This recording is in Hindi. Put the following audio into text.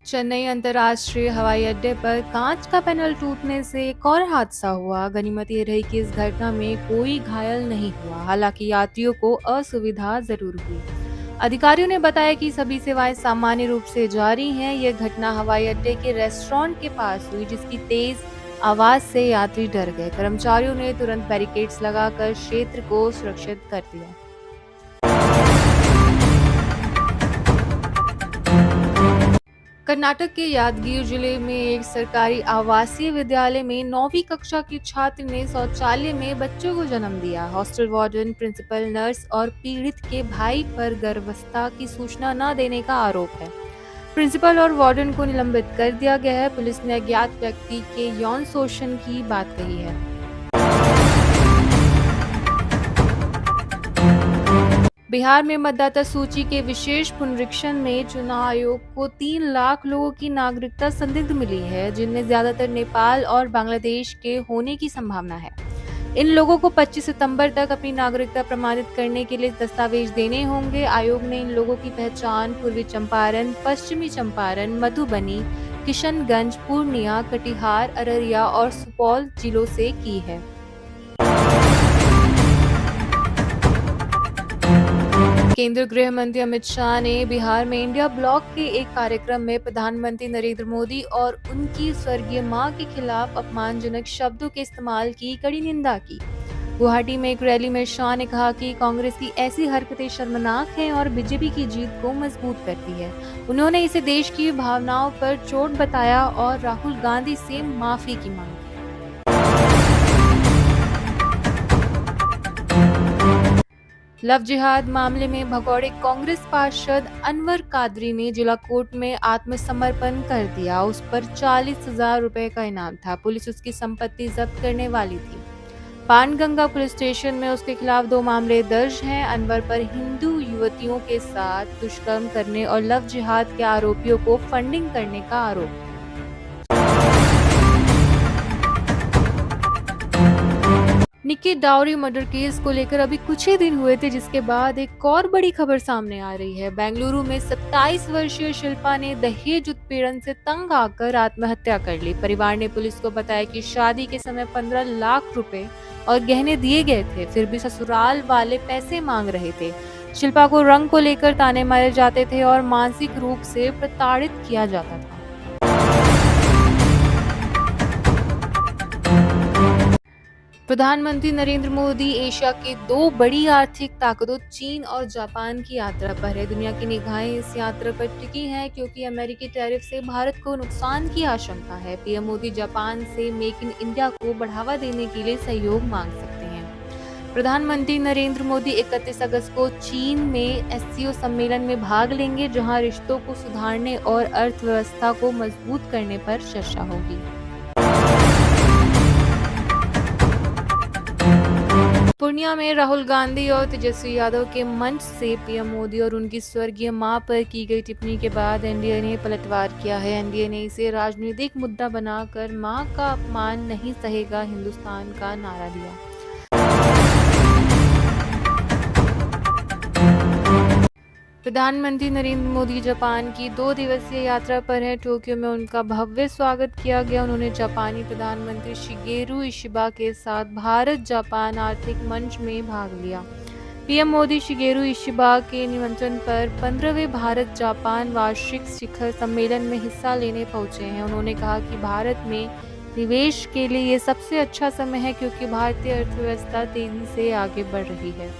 चेन्नई अंतर्राष्ट्रीय हवाई अड्डे पर कांच का पैनल टूटने से एक और हादसा हुआ। गनीमत ये रही कि इस घटना में कोई घायल नहीं हुआ। हालांकि यात्रियों को असुविधा जरूर हुई। अधिकारियों ने बताया कि सभी सेवाएं सामान्य रूप से जारी हैं। यह घटना हवाई अड्डे के रेस्टोरेंट के पास हुई, जिसकी तेज आवाज से यात्री डर गए। कर्मचारियों ने तुरंत बैरिकेड्स लगाकर क्षेत्र को सुरक्षित कर दिया। कर्नाटक के यादगीर जिले में एक सरकारी आवासीय विद्यालय में 9वीं कक्षा की छात्र ने शौचालय में बच्चों को जन्म दिया। हॉस्टल वार्डन, प्रिंसिपल, नर्स और पीड़ित के भाई पर गर्भावस्था की सूचना न देने का आरोप है। प्रिंसिपल और वार्डन को निलंबित कर दिया गया है। पुलिस ने अज्ञात व्यक्ति के यौन शोषण की बात कही है। बिहार में मतदाता सूची के विशेष पुनरीक्षण में चुनाव आयोग को 3 लाख लोगों की नागरिकता संदिग्ध मिली है, जिनमें ज्यादातर नेपाल और बांग्लादेश के होने की संभावना है। इन लोगों को 25 सितंबर तक अपनी नागरिकता प्रमाणित करने के लिए दस्तावेज देने होंगे। आयोग ने इन लोगों की पहचान पूर्वी चंपारण, पश्चिमी चंपारण, मधुबनी, किशनगंज, पूर्णिया, कटिहार, अररिया और सुपौल जिलों से की है। केंद्रीय गृह मंत्री अमित शाह ने बिहार में इंडिया ब्लॉक के एक कार्यक्रम में प्रधानमंत्री नरेंद्र मोदी और उनकी स्वर्गीय मां के खिलाफ अपमानजनक शब्दों के इस्तेमाल की कड़ी निंदा की। गुवाहाटी में एक रैली में शाह ने कहा कि कांग्रेस की ऐसी हरकतें शर्मनाक हैं और बीजेपी की जीत को मजबूत करती है। उन्होंने इसे देश की भावनाओं पर चोट बताया और राहुल गांधी से माफी की मांग की। लव जिहाद मामले में भगौड़े कांग्रेस पार्षद अनवर कादरी ने जिला कोर्ट में आत्मसमर्पण कर दिया। उस पर 40,000 रुपए का इनाम था। पुलिस उसकी संपत्ति जब्त करने वाली थी। पानगंगा पुलिस स्टेशन में उसके खिलाफ 2 मामले दर्ज हैं। अनवर पर हिंदू युवतियों के साथ दुष्कर्म करने और लव जिहाद के आरोपियों को फंडिंग करने का आरोप है। निक्की डाउरी मर्डर केस को लेकर अभी कुछ ही दिन हुए थे, जिसके बाद एक और बड़ी खबर सामने आ रही है। बेंगलुरु में 27 वर्षीय शिल्पा ने दहेज उत्पीड़न से तंग आकर आत्महत्या कर ली। परिवार ने पुलिस को बताया कि शादी के समय 15 लाख रुपए और गहने दिए गए थे, फिर भी ससुराल वाले पैसे मांग रहे थे। शिल्पा को रंग को लेकर ताने मारे जाते थे और मानसिक रूप से प्रताड़ित किया जाता था। प्रधानमंत्री नरेंद्र मोदी एशिया के 2 बड़ी आर्थिक ताकतों चीन और जापान की यात्रा पर है। दुनिया की निगाहें इस यात्रा पर टिकी हैं क्योंकि अमेरिकी टैरिफ से भारत को नुकसान की आशंका है। पीएम मोदी जापान से मेक इन इंडिया को बढ़ावा देने के लिए सहयोग मांग सकते हैं। प्रधानमंत्री नरेंद्र मोदी 31 अगस्त को चीन में एससीओ सम्मेलन में भाग लेंगे, जहां रिश्तों को सुधारने और अर्थव्यवस्था को मजबूत करने पर चर्चा होगी। पूर्णिया में राहुल गांधी और तेजस्वी यादव के मंच से पीएम मोदी और उनकी स्वर्गीय मां पर की गई टिप्पणी के बाद एनडीए ने पलटवार किया है। एनडीए ने इसे राजनीतिक मुद्दा बनाकर मां का अपमान नहीं सहेगा हिंदुस्तान का नारा दिया। प्रधानमंत्री नरेंद्र मोदी जापान की 2 दिवसीय यात्रा पर हैं। टोक्यो में उनका भव्य स्वागत किया गया। उन्होंने जापानी प्रधानमंत्री शिगेरू इशिबा के साथ भारत जापान आर्थिक मंच में भाग लिया। पीएम मोदी शिगेरू इशिबा के निमंत्रण पर 15वें भारत जापान वार्षिक शिखर सम्मेलन में हिस्सा लेने पहुंचे हैं। उन्होंने कहा कि भारत में निवेश के लिए ये सबसे अच्छा समय है क्योंकि भारतीय अर्थव्यवस्था तेजी से आगे बढ़ रही है।